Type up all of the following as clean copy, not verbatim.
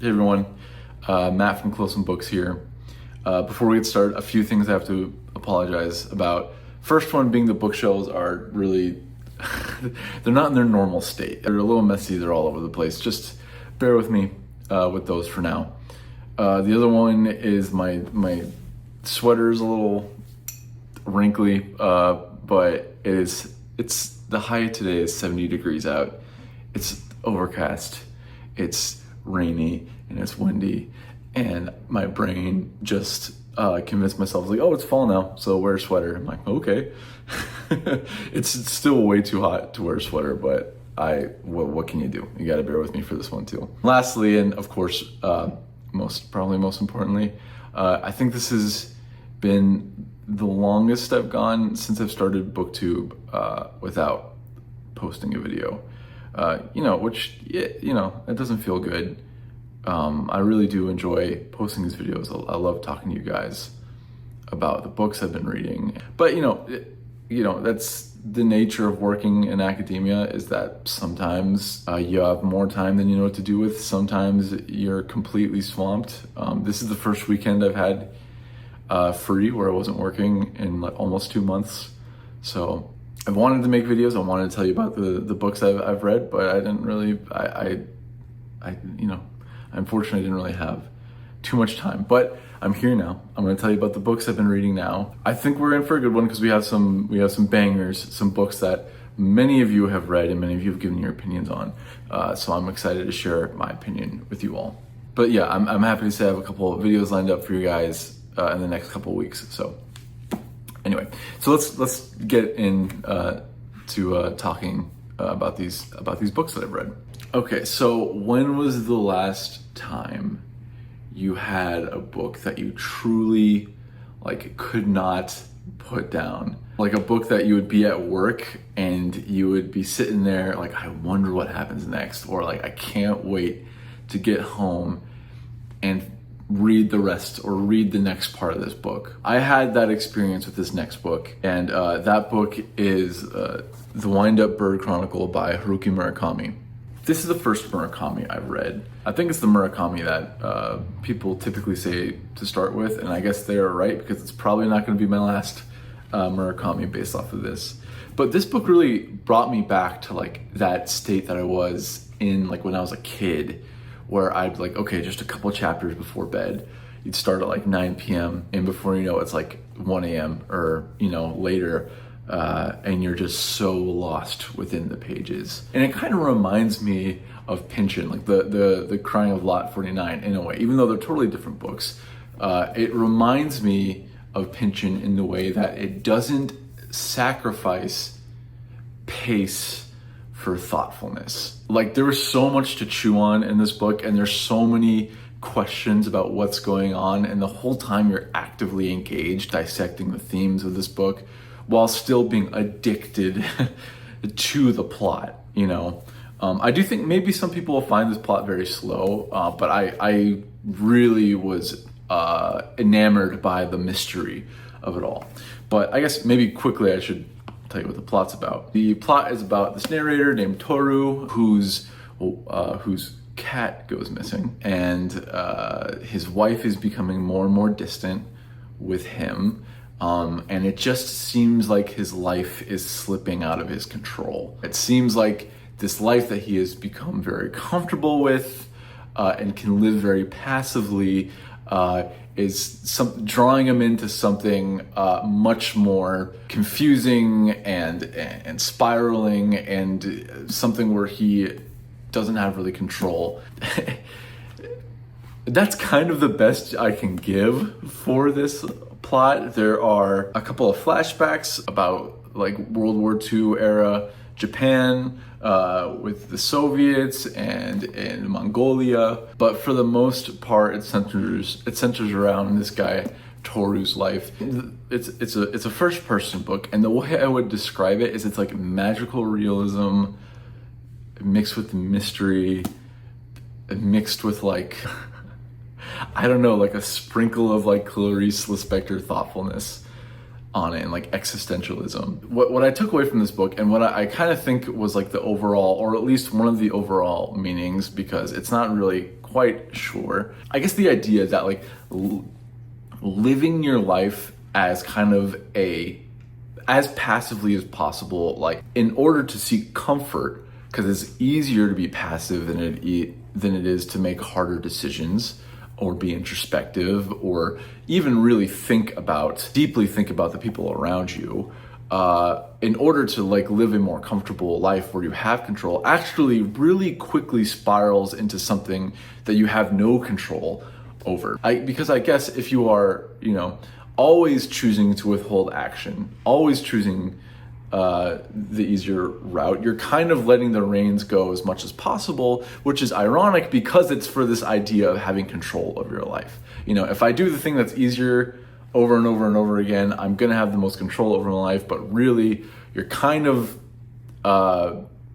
Hey everyone, Matt from Close and Books here. Before we get started, a few things I have to apologize about. First one being the bookshelves are really, they're not in their normal state. They're a little messy, they're all over the place. Just bear with me with those for now. The other one is my sweater's a little wrinkly, but it's the high today is 70 degrees out. It's overcast, it's rainy, and it's windy, and my brain just convinced myself, like, oh, it's fall now, so wear a sweater. I'm like, okay. It's still way too hot to wear a sweater, but what can you do? You gotta bear with me for this one too. Lastly, and of course, most importantly, I think this has been the longest I've gone since I've started BookTube without posting a video. Which, it doesn't feel good. I really do enjoy posting these videos. I love talking to you guys about the books I've been reading. But, that's the nature of working in academia, is that sometimes you have more time than you know what to do with. Sometimes you're completely swamped. This is the first weekend I've had free where I wasn't working in like almost 2 months. So I've wanted to make videos. I wanted to tell you about the books I've read, but I didn't really, unfortunately I didn't really have too much time, but I'm here now. I'm going to tell you about the books I've been reading now. I think we're in for a good one because we have some bangers, some books that many of you have read and many of you have given your opinions on. So I'm excited to share my opinion with you all. But yeah, I'm happy to say I have a couple of videos lined up for you guys in the next couple of weeks. So anyway, so let's get in to talking about these books that I've read. Okay, so when was the last time you had a book that you truly could not put down? Like a book that you would be at work and you would be sitting there like, I wonder what happens next, or like, I can't wait to get home and read the rest or read the next part of this book. I had that experience with this next book, and that book is The Wind-Up Bird Chronicle by Haruki Murakami. This is the first Murakami I've read. I think it's the Murakami that people typically say to start with, and I guess they are right because it's probably not going to be my last Murakami based off of this. But this book really brought me back to that state that I was in when I was a kid, where I'd okay, just a couple chapters before bed. You'd start at 9 p.m. and before you know it's 1 a.m. or later, and you're just so lost within the pages. And it kind of reminds me of Pynchon, the Crying of Lot 49 in a way, even though they're totally different books. It reminds me of Pynchon in the way that it doesn't sacrifice pace for thoughtfulness. There was so much to chew on in this book, and there's so many questions about what's going on, and the whole time you're actively engaged dissecting the themes of this book while still being addicted to the plot. I do think maybe some people will find this plot very slow, but I really was enamored by the mystery of it all. But I guess maybe quickly I should tell you what the plot's about. The plot is about this narrator named Toru, whose cat goes missing, and his wife is becoming more and more distant with him, and it just seems like his life is slipping out of his control. It seems like this life that he has become very comfortable with and can live very passively is drawing him into something much more confusing and spiraling, and something where he doesn't have really control. That's kind of the best I can give for this plot. There are a couple of flashbacks about World War II era Japan with the Soviets and in Mongolia, but for the most part it centers around this guy Toru's life. It's a first person book, and the way I would describe it is it's magical realism mixed with mystery, mixed with I don't know, a sprinkle of Clarice Lispector thoughtfulness on it, and existentialism. What I took away from this book, and what I kind of think was the overall, or at least one of the overall meanings, because it's not really quite sure. I guess the idea that like living your life as kind of as passively as possible, like in order to seek comfort, because it's easier to be passive than it is to make harder decisions or be introspective or even really deeply think about the people around you. In order to like live a more comfortable life where you have control, actually really quickly spirals into something that you have no control over. Because I guess if you are, always choosing to withhold action, always choosing the easier route, you're kind of letting the reins go as much as possible, which is ironic because it's for this idea of having control of your life. If I do the thing that's easier over and over and over again, I'm gonna have the most control over my life, but really you're kind of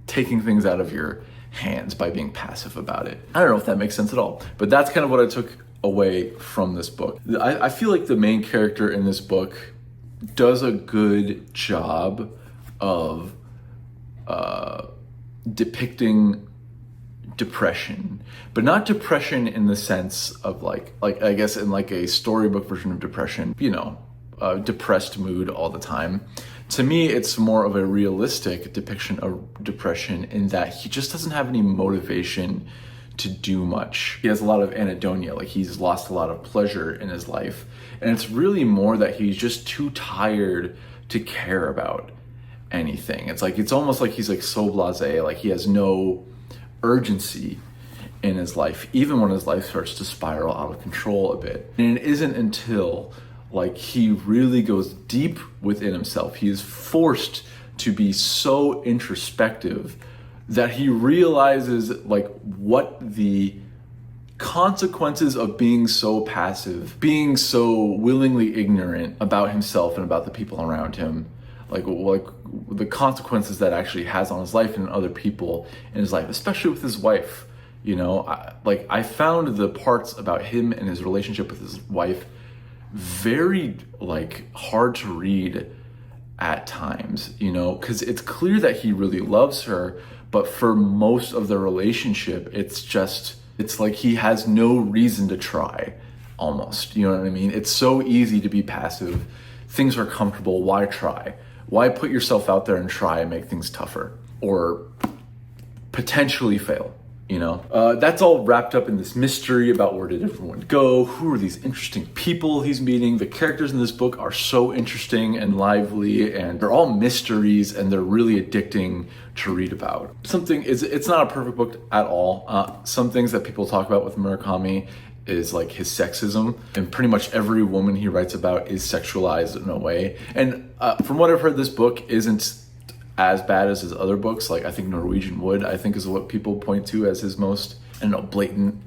taking things out of your hands by being passive about it. I don't know if that makes sense at all, but that's kind of what I took away from this book. I feel like the main character in this book does a good job of depicting depression, but not depression in the sense of like I guess in like a storybook version of depression, depressed mood all the time. To me, it's more of a realistic depiction of depression in that he just doesn't have any motivation to do much. He has a lot of anhedonia, like he's lost a lot of pleasure in his life. And it's really more that he's just too tired to care about anything. It's almost like he's like so blasé, like he has no urgency in his life, even when his life starts to spiral out of control a bit. And it isn't until like he really goes deep within himself, he is forced to be so introspective that he realizes like what the consequences of being so passive, being so willingly ignorant about himself and about the people around him, like the consequences that actually has on his life and other people in his life, especially with his wife. I found the parts about him and his relationship with his wife very like hard to read at times, because it's clear that he really loves her, but for most of the relationship, it's like he has no reason to try, almost, you know what I mean? It's so easy to be passive. Things are comfortable. Why try? Why put yourself out there and try and make things tougher or potentially fail? That's all wrapped up in this mystery about where did everyone go? Who are these interesting people he's meeting? The characters in this book are so interesting and lively, and they're all mysteries, and they're really addicting to read about. It's not a perfect book at all. Some things that people talk about with Murakami is like his sexism, and pretty much every woman he writes about is sexualized in a way. And from what I've heard, this book isn't as bad as his other books. Like I think Norwegian Wood, I think, is what people point to as his most, blatant.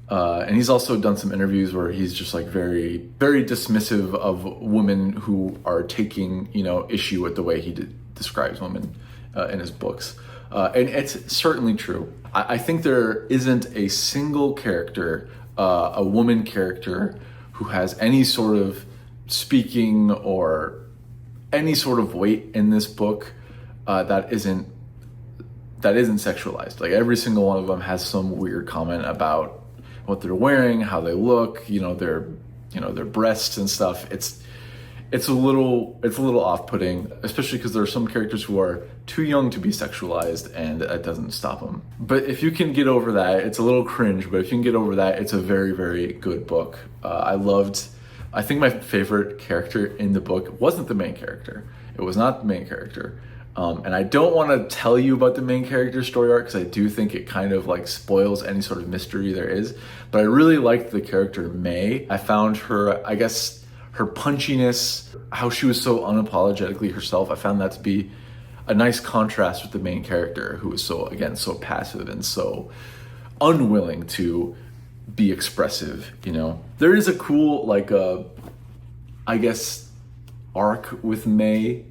And he's also done some interviews where he's just like very, very dismissive of women who are taking, issue with the way he describes women in his books. And it's certainly true. I think there isn't a single character, a woman character, who has any sort of speaking or any sort of weight in this book that isn't sexualized. Like every single one of them has some weird comment about what they're wearing, how they look, their breasts and stuff. It's a little off-putting, especially because there are some characters who are too young to be sexualized, and that doesn't stop them. But if you can get over that, it's a little cringe, but if you can get over that, it's a very, very good book. I think my favorite character in the book wasn't the main character. It was not the main character. And I don't want to tell you about the main character's story arc, because I do think it kind of like spoils any sort of mystery there is. But I really liked the character May. I found her, I guess, her punchiness, how she was so unapologetically herself, I found that to be a nice contrast with the main character, who was so passive and so unwilling to be expressive, There is a cool, I guess, arc with May,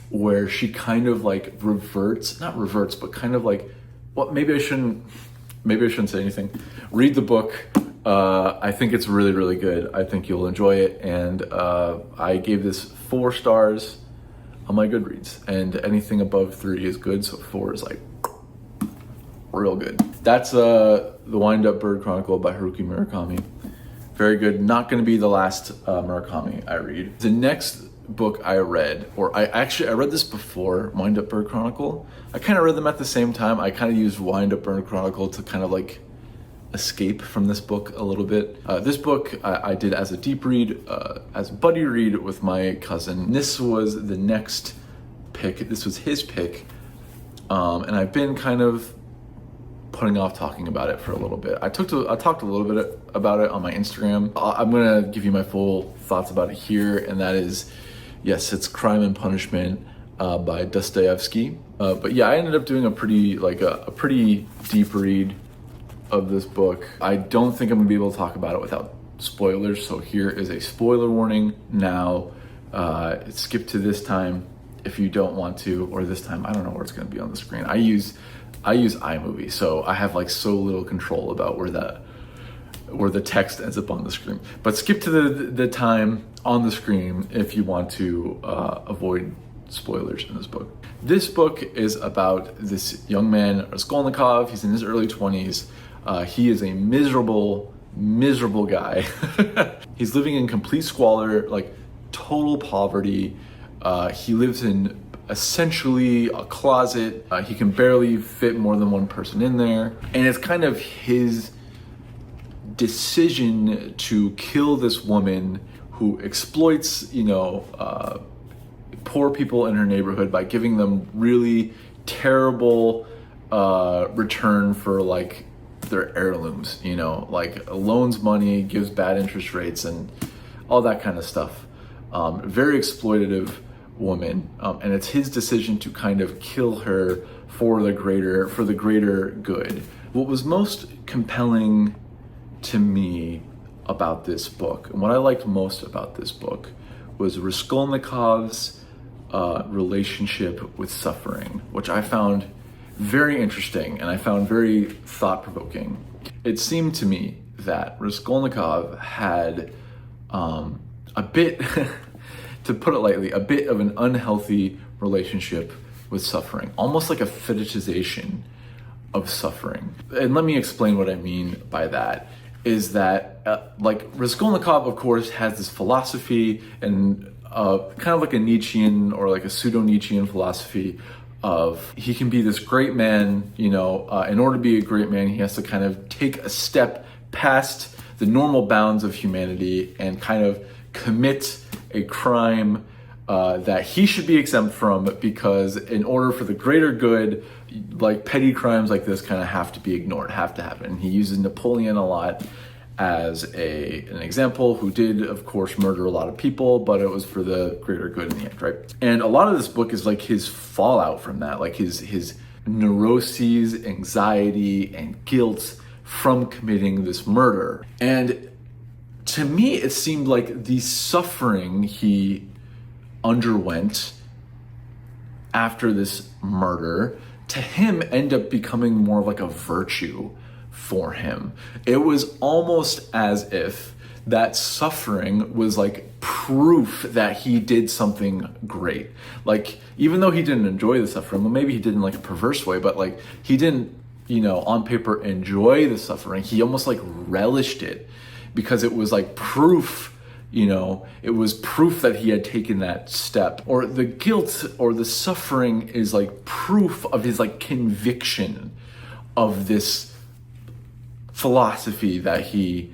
where she kind of like not reverts, but kind of like, maybe I shouldn't say anything. Read the book. I think it's really, really good. I think you'll enjoy it. And I gave this 4 stars on my Goodreads, and anything above 3 is good. So 4 is like real good. That's the The Wind-Up Bird Chronicle by Haruki Murakami. Very good. Not going to be the last Murakami I read. The next book I read, or I read this before Wind-Up Bird Chronicle. I kind of read them at the same time. I kind of used Wind-Up Bird Chronicle to kind of like escape from this book a little bit. This book I did as a deep read, as a buddy read with my cousin. This was the next pick. This was his pick. And I've been kind of putting off talking about it for a little bit. I talked a little bit about it on my Instagram. I'm gonna give you my full thoughts about it here, and that is, yes, it's Crime and Punishment by Dostoyevsky. But yeah, I ended up doing a pretty deep read of this book. I don't think I'm gonna be able to talk about it without spoilers, so here is a spoiler warning now. Skip to this time if you don't want to, or this time, I don't know where it's gonna be on the screen. I use iMovie, so I have like so little control about where the text ends up on the screen. But skip to the time on the screen if you want to avoid spoilers in this book. This book is about this young man, Raskolnikov. He's in his early 20s. He is a miserable guy. He's living in complete squalor, like total poverty. He lives in essentially a closet. He can barely fit more than one person in there. And it's kind of his decision to kill this woman who exploits, poor people in her neighborhood by giving them really terrible return for like their heirlooms, like loans money, gives bad interest rates and all that kind of stuff. Very exploitative woman, and it's his decision to kind of kill her for the greater good. What was most compelling to me about this book, and what I liked most about this book, was Raskolnikov's relationship with suffering, which I found very interesting and I found very thought-provoking. It seemed to me that Raskolnikov had a bit to put it lightly, a bit of an unhealthy relationship with suffering, almost like a fetishization of suffering. And let me explain what I mean by that. Is that like Raskolnikov, of course, has this philosophy and kind of like a Nietzschean or like a pseudo-Nietzschean philosophy of he can be this great man, in order to be a great man, he has to kind of take a step past the normal bounds of humanity and kind of commit a crime that he should be exempt from, because in order for the greater good, like petty crimes like this kind of have to be ignored, have to happen. He uses Napoleon a lot as an example, who did, of course, murder a lot of people, but it was for the greater good in the end, right? And a lot of this book is like his fallout from that, like his neuroses, anxiety, and guilt from committing this murder. And to me, it seemed like the suffering he underwent after this murder, to him, ended up becoming more of like a virtue for him. It was almost as if that suffering was like proof that he did something great. Like, even though he didn't enjoy the suffering, well, maybe he did in like a perverse way, but like he didn't, on paper enjoy the suffering. He almost like relished it, because it was like proof, it was proof that he had taken that step. Or the guilt or the suffering is like proof of his like conviction of this philosophy that he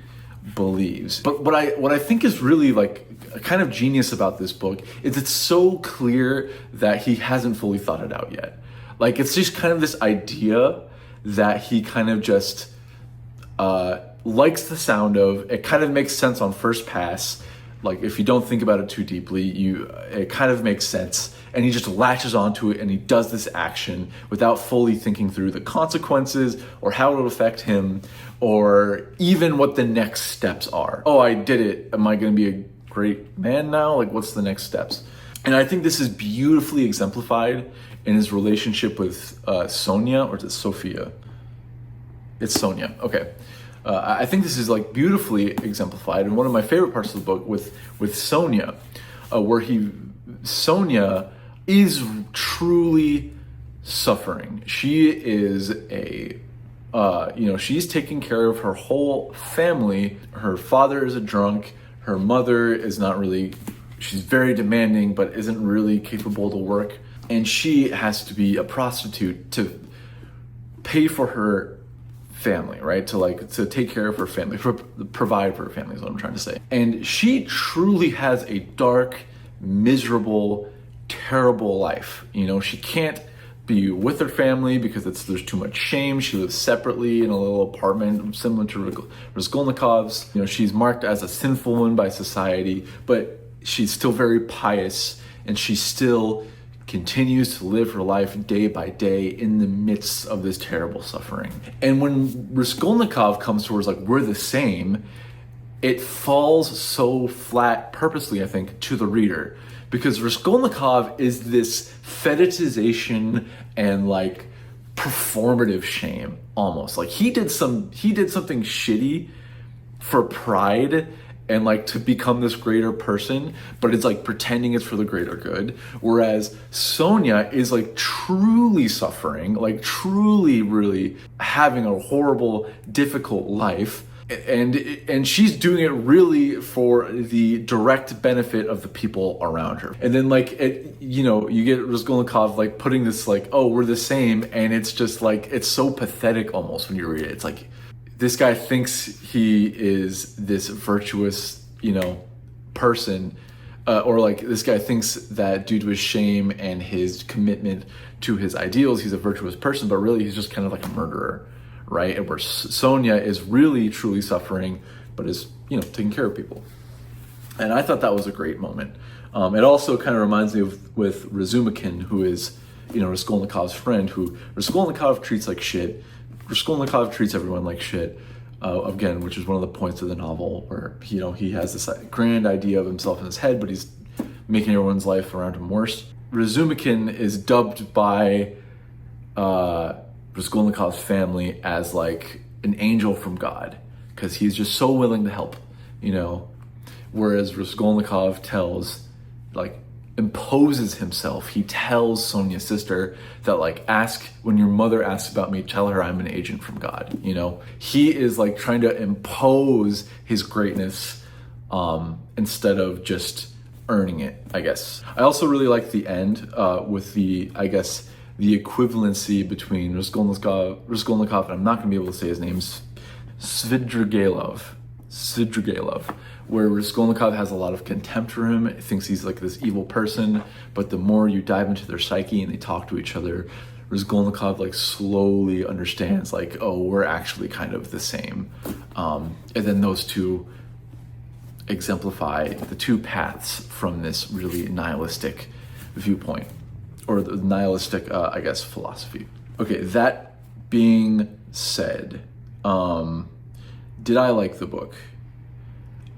believes. But what I think is really like a kind of genius about this book is it's so clear that he hasn't fully thought it out yet. Like, it's just kind of this idea that he kind of just likes the sound of. It kind of makes sense on first pass. Like, if you don't think about it too deeply, it kind of makes sense. And he just latches onto it and he does this action without fully thinking through the consequences or how it will affect him, or even what the next steps are. Oh, I did it. Am I going to be a great man now? Like, what's the next steps? And I think this is beautifully exemplified in his relationship with Sonia, or is it Sophia? It's Sonia. Okay. I think this is like beautifully exemplified in one of my favorite parts of the book with Sonia, where Sonia is truly suffering. She is a She's taking care of her whole family. Her father is a drunk. Her mother is not really, she's very demanding, but isn't really capable to work. And she has to be a prostitute to pay for her family, right? To take care of her family, provide for her family is what I'm trying to say. And she truly has a dark, miserable, terrible life. She can't be with her family because there's too much shame. She lives separately in a little apartment similar to Raskolnikov's. She's marked as a sinful one by society, but she's still very pious, and she still continues to live her life day by day in the midst of this terrible suffering. And when Raskolnikov comes towards we're the same, it falls so flat purposely, I think, to the reader. Because Raskolnikov is this fetishization and performative shame almost. He did something shitty for pride and to become this greater person, but it's pretending it's for the greater good. Whereas Sonia is truly suffering, truly really having a horrible, difficult life. And she's doing it really for the direct benefit of the people around her. And then you get Raskolnikov putting this oh, we're the same, and it's just it's so pathetic almost when you read it. It's this guy thinks he is this virtuous, person, or this guy thinks that due to his shame and his commitment to his ideals, he's a virtuous person, but really he's just kind of a murderer. Right? And where Sonia is really truly suffering, but is, taking care of people. And I thought that was a great moment. It also kind of reminds me with Razumikin, who is, Raskolnikov's friend, who Raskolnikov treats like shit. Raskolnikov treats everyone like shit. Again, which is one of the points of the novel, where, he has this grand idea of himself in his head, but he's making everyone's life around him worse. Razumikin is dubbed by Raskolnikov's family as an angel from God, because he's just so willing to help, whereas Raskolnikov imposes himself. He tells Sonia's sister that when your mother asks about me, tell her I'm an agent from God. He is trying to impose his greatness instead of just earning it, I guess. I also really like the end with the equivalency between Raskolnikov, and I'm not going to be able to say his name, Svidrigailov, where Raskolnikov has a lot of contempt for him, thinks he's this evil person, but the more you dive into their psyche and they talk to each other, Raskolnikov slowly understands oh, we're actually kind of the same. And then those two exemplify the two paths from this really nihilistic viewpoint, or the nihilistic, philosophy. Okay, that being said, did I like the book?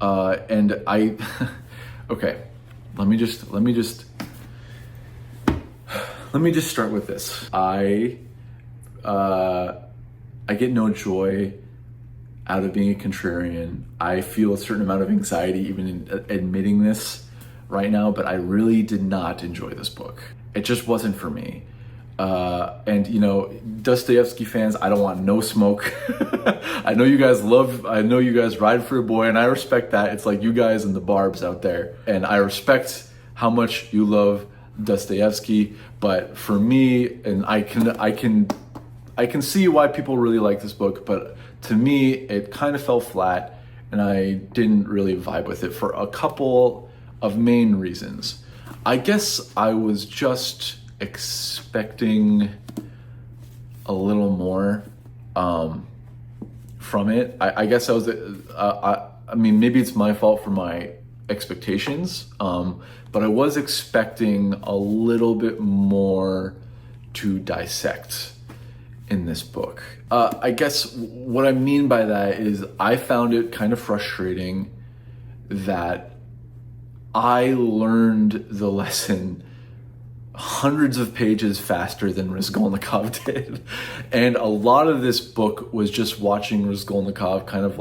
And I, okay, let me just start with this. I get no joy out of being a contrarian. I feel a certain amount of anxiety even in admitting this right now, but I really did not enjoy this book. It just wasn't for me. And Dostoyevsky fans, I don't want no smoke. I know you guys ride for a boy, and I respect that. It's you guys and the barbs out there. And I respect how much you love Dostoyevsky, but for me, and I can see why people really like this book, but to me, it kind of fell flat, and I didn't really vibe with it for a couple of main reasons. I guess I was just expecting a little more from it. I guess I was, I mean, maybe it's my fault for my expectations, but I was expecting a little bit more to dissect in this book. I guess what I mean by that is I found it kind of frustrating that I learned the lesson hundreds of pages faster than Raskolnikov did. And a lot of this book was just watching Raskolnikov kind of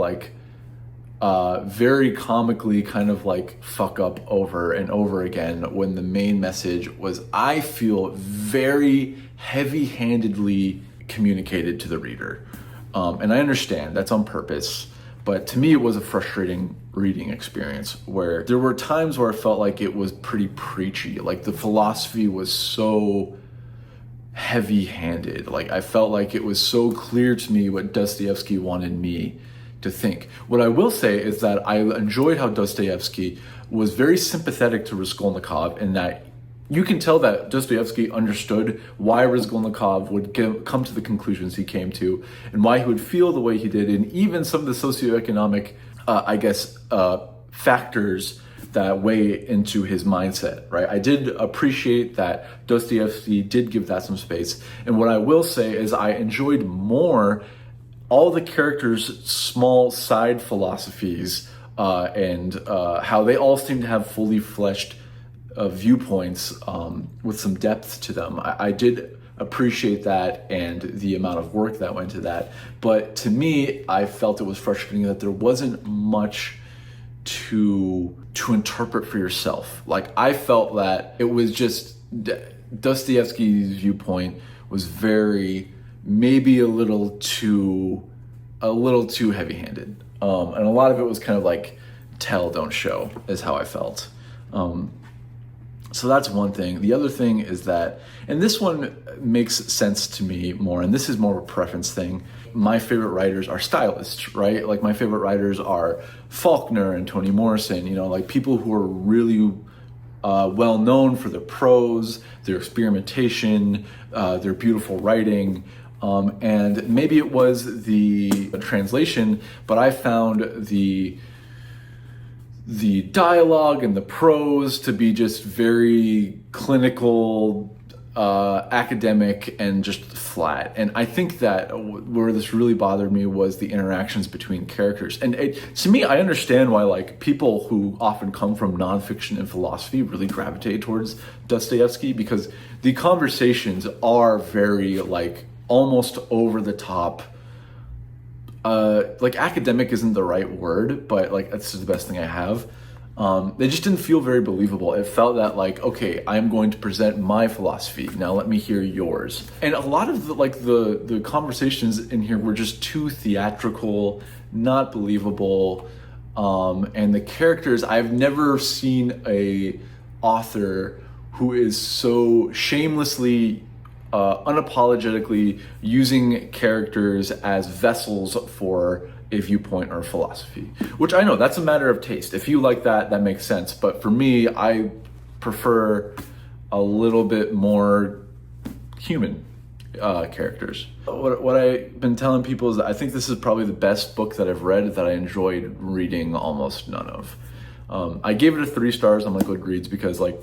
very comically kind of fuck up over and over again, when the main message was, I feel, very heavy-handedly communicated to the reader. And I understand that's on purpose, but to me it was a frustrating reading experience where there were times where I felt like it was pretty preachy. Like the philosophy was so heavy-handed. Like I felt like it was so clear to me what Dostoyevsky wanted me to think. What I will say is that I enjoyed how Dostoyevsky was very sympathetic to Raskolnikov, in that you can tell that Dostoyevsky understood why Raskolnikov would come to the conclusions he came to, and why he would feel the way he did, and even some of the socioeconomic, factors that weigh into his mindset, right? I did appreciate that Dostoyevsky did give that some space. And what I will say is I enjoyed more all the characters' small side philosophies and how they all seem to have fully fleshed viewpoints with some depth to them. I did appreciate that and the amount of work that went to that. But to me, I felt it was frustrating that there wasn't much to interpret for yourself. Like I felt that it was just Dostoyevsky's viewpoint was maybe a little too heavy-handed, and a lot of it was kind of like tell don't show is how I felt. So that's one thing. The other thing is that, and this one makes sense to me more, and this is more of a preference thing, my favorite writers are stylists, right? Like my favorite writers are Faulkner and Toni Morrison, like people who are really well known for their prose, their experimentation, their beautiful writing. And maybe it was the translation, but I found the dialogue and the prose to be just very clinical, academic, and just flat. And I think that where this really bothered me was the interactions between characters. And to me, I understand why like people who often come from nonfiction and philosophy really gravitate towards Dostoyevsky, because the conversations are very like almost over the top. Like academic isn't the right word, but like that's the best thing I have. They just didn't feel very believable. It felt that like, okay, I'm going to present my philosophy. Now let me hear yours. And a lot of the conversations in here were just too theatrical, not believable. And the characters, I've never seen a author who is so shamelessly unapologetically using characters as vessels for a viewpoint or a philosophy, which I know that's a matter of taste. If you like that, that makes sense. But for me, I prefer a little bit more human characters. What I've been telling people is that I think this is probably the best book that I've read that I enjoyed reading almost none of. I gave it a 3 stars on my Goodreads because like,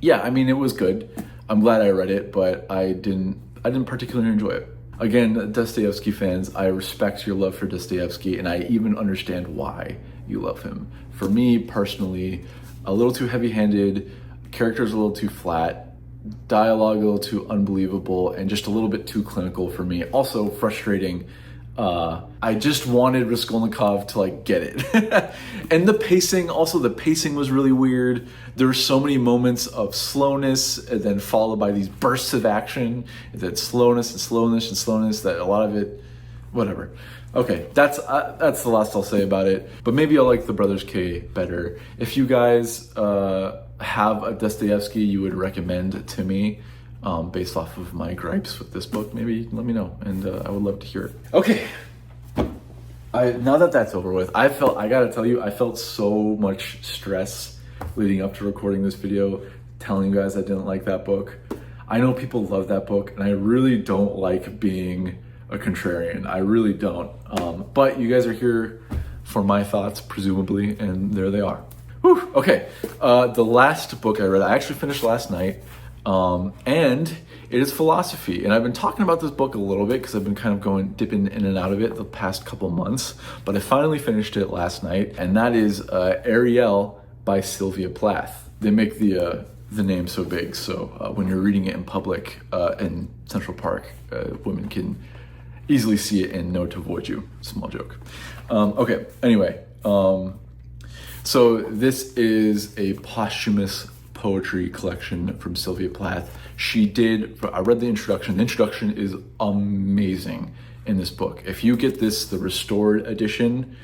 yeah, I mean, it was good. I'm glad I read it, but I didn't particularly enjoy it. Again, Dostoyevsky fans, I respect your love for Dostoyevsky, and I even understand why you love him. For me personally, a little too heavy-handed, characters a little too flat, dialogue a little too unbelievable, and just a little bit too clinical for me. Also frustrating. I just wanted Raskolnikov to like get it. And the pacing was really weird. There were so many moments of slowness and then followed by these bursts of action, and then slowness that a lot of it, whatever. Okay, that's the last I'll say about it. But maybe I'll like the Brothers K better. If you guys have a Dostoyevsky you would recommend to me, based off of my gripes with this book, maybe let me know, and I would love to hear it. Okay, now that that's over with, I gotta tell you, I felt so much stress leading up to recording this video, telling you guys I didn't like that book. I know people love that book, and I really don't like being a contrarian. I really don't. But you guys are here for my thoughts, presumably, and there they are. Whew, okay, the last book I read, I actually finished last night. And it is philosophy. And I've been talking about this book a little bit because I've been kind of dipping in and out of it the past couple months, but I finally finished it last night, and that is Ariel by Sylvia Plath. They make the name so big, so when you're reading it in public in Central Park, women can easily see it and know to avoid you. Small joke. Okay, anyway, so this is a posthumous poetry collection from Sylvia Plath. I read the introduction. The introduction is amazing. in this book. If you get this, the restored edition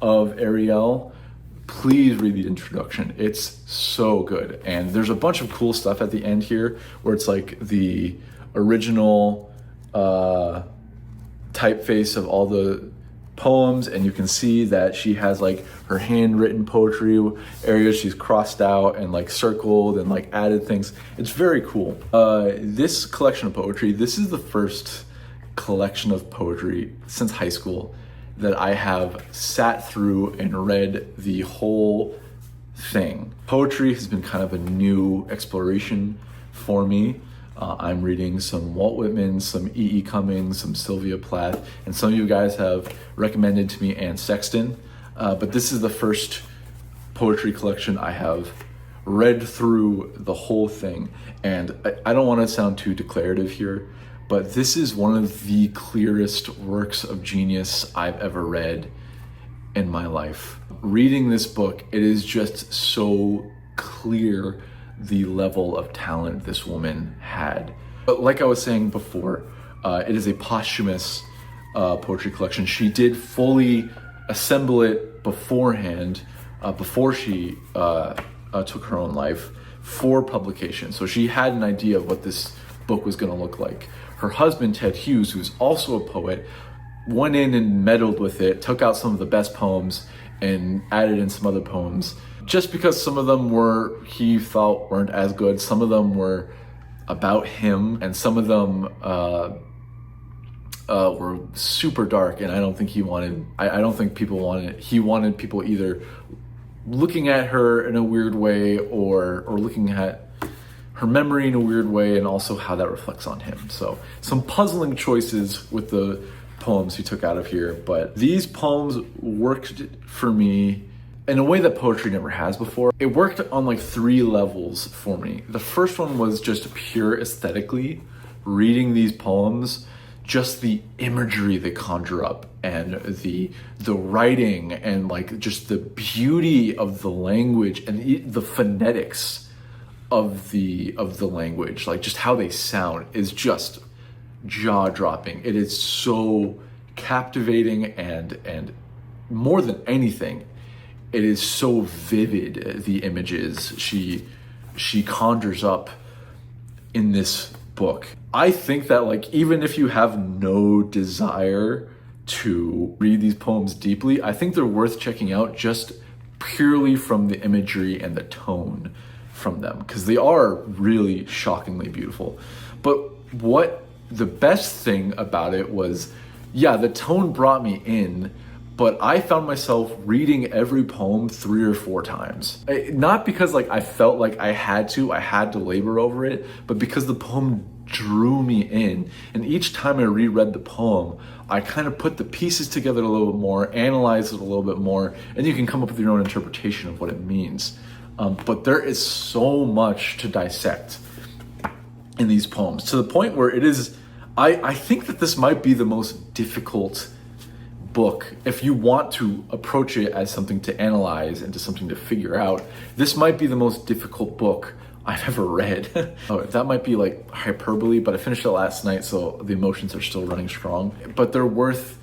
of Ariel, please read the introduction. It's so good. And there's a bunch of cool stuff at the end here where it's like the original typeface of all the poems, and you can see that she has like her handwritten poetry areas she's crossed out and like circled and like added things. It's very cool. This collection of poetry, this is the first collection of poetry since high school that I have sat through and read the whole thing. Poetry has been kind of a new exploration for me. I'm reading some Walt Whitman, some E.E. Cummings, some Sylvia Plath, and some of you guys have recommended to me Anne Sexton. But this is the first poetry collection I have read through the whole thing. And I don't want to sound too declarative here, but this is one of the clearest works of genius I've ever read in my life. Reading this book, it is just so clear the level of talent this woman had. But like I was saying before, it is a posthumous poetry collection. She did fully assemble it beforehand, before she took her own life, for publication. So she had an idea of what this book was going to look like. Her husband, Ted Hughes, who's also a poet, went in and meddled with it, took out some of the best poems and added in some other poems. Just because some of them he felt weren't as good, some of them were about him, and some of them were super dark, and I don't think he wanted people either looking at her in a weird way or looking at her memory in a weird way, and also how that reflects on him. So some puzzling choices with the poems he took out of here, but these poems worked for me in a way that poetry never has before. It worked on like 3 levels for me. The first one was just pure aesthetically. Reading these poems, just the imagery they conjure up, and the writing, and like just the beauty of the language, and the phonetics of the language, like just how they sound, is just jaw-dropping. It is so captivating, and more than anything, it is so vivid, the images she conjures up in this book. I think that like even if you have no desire to read these poems deeply, I think they're worth checking out just purely from the imagery and the tone from them, because they are really shockingly beautiful. But what the best thing about it was, yeah, the tone brought me in, but I found myself reading every poem 3 or 4 times. Not because like I felt like I had to labor over it, but because the poem drew me in. And each time I reread the poem, I kind of put the pieces together a little bit more, analyze it a little bit more, and you can come up with your own interpretation of what it means. But there is so much to dissect in these poems, to the point where it is, I think that this might be the most difficult book. If you want to approach it as something to analyze and to something to figure out, this might be the most difficult book I've ever read. Oh, that might be like hyperbole, but I finished it last night, so the emotions are still running strong. But they're worth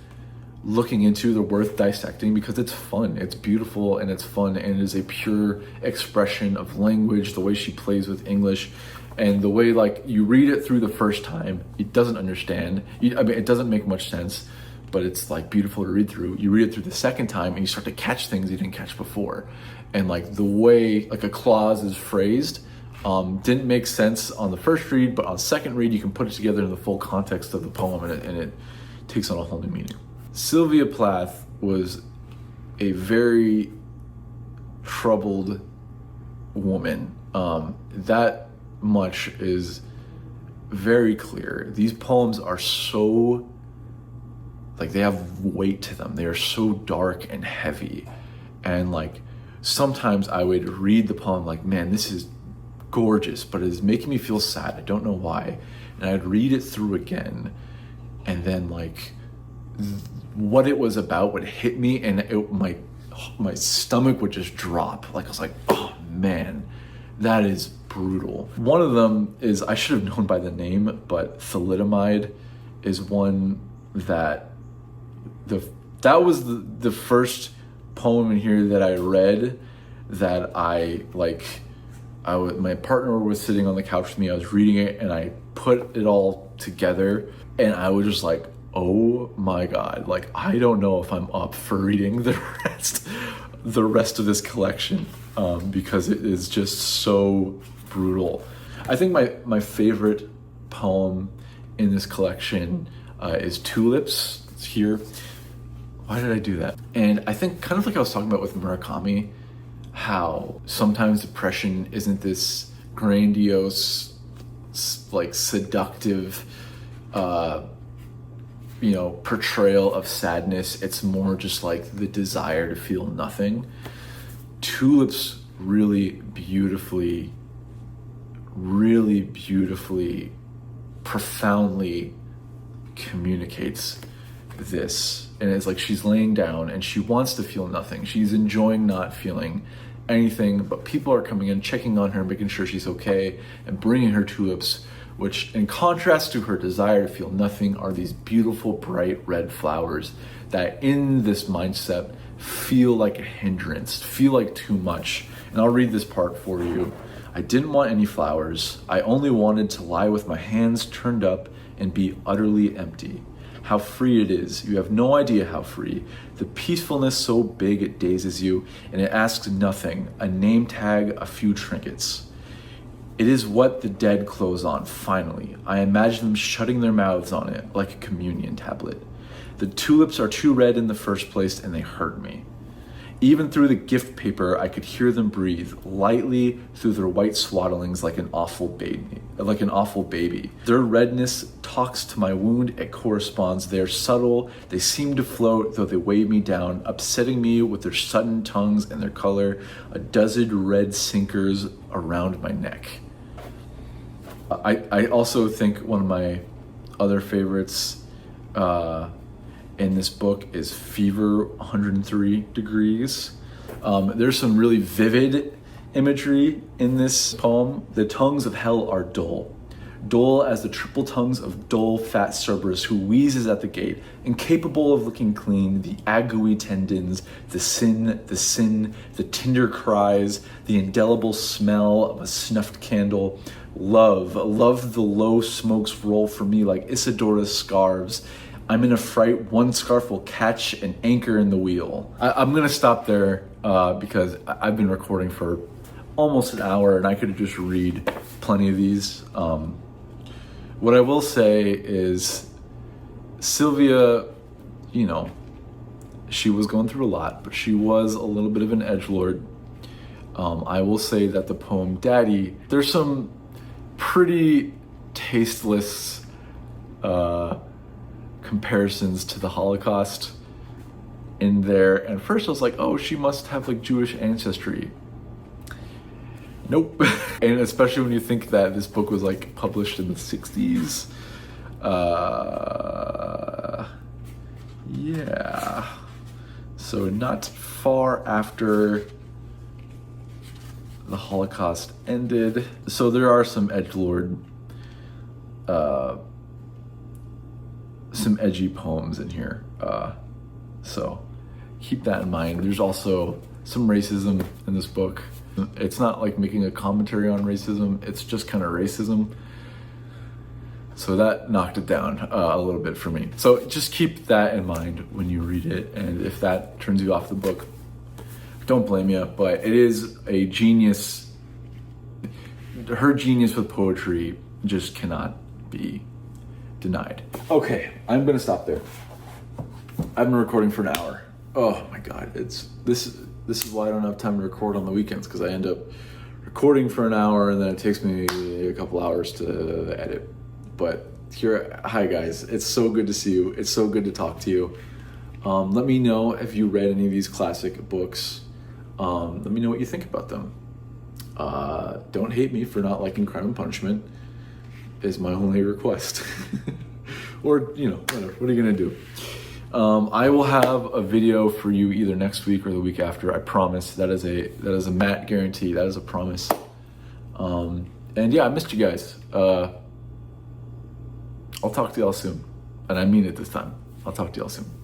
looking into, they're worth dissecting, because it's fun, it's beautiful, and it's fun, and it is a pure expression of language, the way she plays with English, and the way like you read it through the first time, it doesn't understand. It doesn't make much sense, but it's like beautiful to read through. You read it through the second time and you start to catch things you didn't catch before. And like the way like a clause is phrased didn't make sense on the first read, but on second read you can put it together in the full context of the poem, and it takes on a whole new meaning. Sylvia Plath was a very troubled woman. That much is very clear. These poems are so, like, they have weight to them. They are so dark and heavy. And like, sometimes I would read the poem like, man, this is gorgeous, but it is making me feel sad. I don't know why. And I'd read it through again, and then like what it was about would hit me, and my stomach would just drop. Like I was like, oh man, that is brutal. One of them is, I should have known by the name, but thalidomide is one that that was the first poem in here that I read that my partner was sitting on the couch with me. I was reading it and I put it all together and I was just like, oh my God, like I don't know if I'm up for reading the rest of this collection, because it is just so brutal. I think my favorite poem in this collection is Tulips. It's here. Why did I do that? And I think kind of like I was talking about with Murakami, how sometimes depression isn't this grandiose, like seductive, portrayal of sadness. It's more just like the desire to feel nothing. Tulips really beautifully, profoundly communicates this. And it's like she's laying down and she wants to feel nothing. She's enjoying not feeling anything, but people are coming in, checking on her, making sure she's okay, and bringing her tulips, which in contrast to her desire to feel nothing are these beautiful, bright red flowers that in this mindset feel like a hindrance, feel like too much. And I'll read this part for you. I didn't want any flowers. I only wanted to lie with my hands turned up and be utterly empty. How free it is. You have no idea how free. The peacefulness so big it dazes you, and it asks nothing, a name tag, a few trinkets. It is what the dead close on, finally. I imagine them shutting their mouths on it, like a communion tablet. The tulips are too red in the first place, and they hurt me. Even through the gift paper, I could hear them breathe, lightly through their white swaddlings like an awful baby. Their redness talks to my wound, it corresponds. They are subtle, they seem to float, though they weigh me down, upsetting me with their sudden tongues and their color, a dozen red sinkers around my neck. I also think one of my other favorites in this book is Fever 103 Degrees. There's some really vivid imagery in this poem. The tongues of hell are dull. Dull as the triple tongues of dull fat Cerberus who wheezes at the gate, incapable of looking clean, the ague tendons, the sin, the tender cries, the indelible smell of a snuffed candle. Love the low smokes roll for me like Isidora's scarves. I'm in a fright, one scarf will catch an anchor in the wheel. I'm gonna stop there because I've been recording for almost an hour and I could just read plenty of these. What I will say is Sylvia, she was going through a lot, but she was a little bit of an edgelord. I will say that the poem Daddy, there's some pretty tasteless comparisons to the Holocaust in there. And at first I was like, oh, she must have like Jewish ancestry. Nope. And especially when you think that this book was like published in the 60s. Yeah. So not far after the Holocaust ended. So there are some edgelord, some edgy poems in here. So keep that in mind. There's also some racism in this book. It's not like making a commentary on racism, it's just kind of racism. So that knocked it down a little bit for me. So just keep that in mind when you read it, and if that turns you off the book, don't blame you, but it is a genius. Her genius with poetry just cannot be denied. Okay, I'm gonna stop there. I've been recording for an hour. Oh my God, this is why I don't have time to record on the weekends, because I end up recording for an hour and then it takes me a couple hours to edit. But hi guys, it's so good to see you. It's so good to talk to you. Let me know if you read any of these classic books. Let me know what you think about them. Don't hate me for not liking Crime and Punishment is my only request. Or, whatever, what are you gonna do? I will have a video for you either next week or the week after. I promise. That is a Matt guarantee. That is a promise. And yeah, I missed you guys. I'll talk to y'all soon, and I mean it this time. I'll talk to y'all soon.